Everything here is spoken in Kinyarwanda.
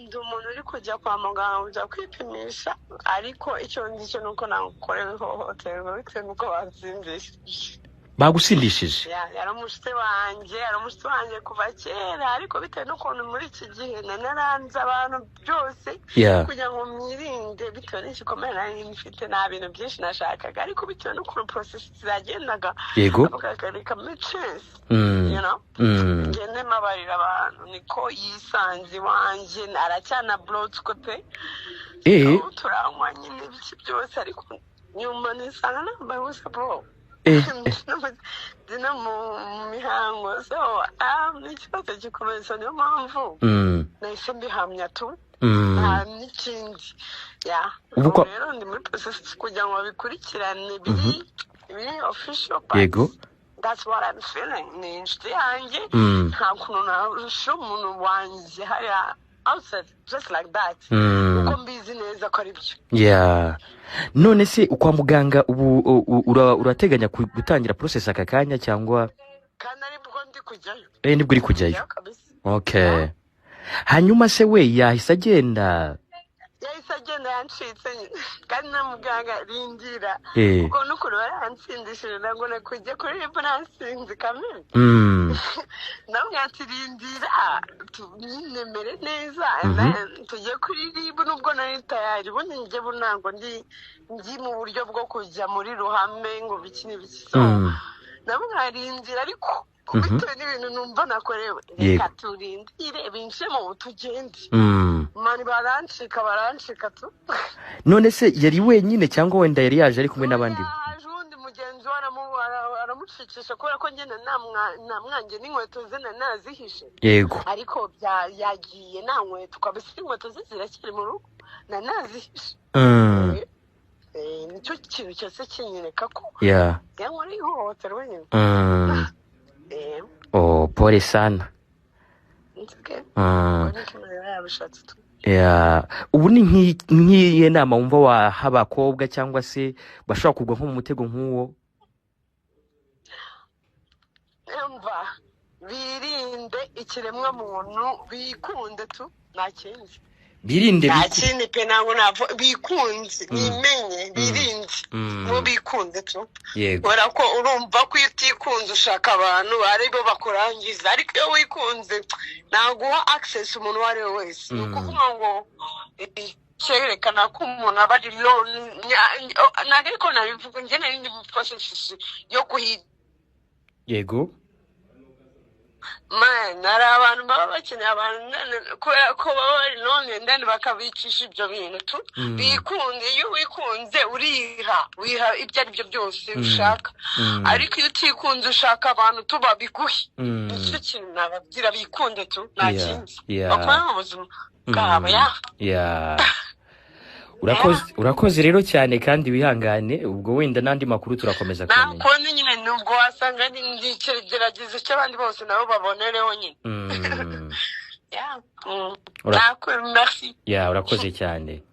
ndi umuntu uri kujya kwa muganga kujya kwipimisha ariko icyo ngicyo nuko nakorewe ihohoterwa bitewe nuko bansindishije. Bagusindishije? Yari umushyitsi wanjye kuva kera ariko bitewe n'ukuntu muri iki gihe naranze abantu byose kugira ngo mwirinde bitewe n'igikomere nari mfite nta bintu byinshi nashakaga ariko bitewe n'ukuntu process zagendaga bakagarika muri chance ngende mabarira abantu niko yisanze iwanjye aracyana blotswe pe turanywa nyine ibiki byose ariko nyuma nisanga nambaye ubusa bro dina mu mihango so n'ikibazo gikomeye so niyo mpamvu nahise mbihamya tu nta n'ikindi rero ndi muri process kugira ngo babikurikirane biri official part. That's what I'm feeling. Ni inshuti yanjye nta kuntu narusha umuntu wanjye hariya outside just like that uko mbizi neza ko ari byo. None se kwa muganga ubu urateganya gutangira process aka kanya cyangwa kandi aribwo ndi kujyayo? Nibwo uri kujyayo. Okay. Hanyuma se we yahise agenda yancitse kandi na muganga rindira ubwo n'ukuri baransindishije ngo nakujya kuri ribu nasinzi kamere nawe nkatirindira tunemere neza tujye kuri ribu nubwo nari tayari ubundi njye bunango ndi mu buryo bwo kujya muri ruhame ngo biki n'ibiki so nabo nkarindira ariko bitewe n'ibintu numva nakorewe reka turindire binjire mu tugende mani barancika tu. None se yari wenyine cyangwa wenda yari yaje ari kumwe n'abandi? Undi mugenzi aramucikisha kubera ko njye namwanjye n'inkweto ze nazihishe ariko yagiye nta nkweto kabisa inkweto ze ziracyari mu rugo nazihishe nicyo kintu cyose kinyereka ko yankora ihohoterwa nyine. Pole sana. Ubu ni nk'iyi nama wumva waha abakobwa cyangwa se bashobora kugwa nko mu mutego nk'uwo? Birinde ikiremwa muntu bikunde tu nta kindi. Birinde ntakindi pe ntabwo bikunze nimenye birinde mu bikunde tu kubera ko urumva ko iyo utikunze ushaka abantu aribo bakurangiza ariko iyo wikunze naguha access umuntu uwo ari we wese ni ukuvuga ngo cyerekana ko umuntu aba ari ntabwo ariko nabivuga njye nari ndi mu process yo kuhiga hari abantu baba bakeneye abantu kubera ko baba bari none ndani bakabicisha ibyo bintu bikunze. Iyo wikunze wiha ibyo ari byo byose ushaka ariko iyo utikunze ushaka abantu tuba biguhi nicyo kintu nababwira bikunde tu nta kindi bakora mu buzima bwabo. Urakoze rero cyane kandi wihangane ubwo wenda nandi makuru turakomeza kumenya. Nakoze nyine nubwo wasanga ndigerageza icyo abandi bose nabo babonereho nyine. Merci. Urakoze cyane.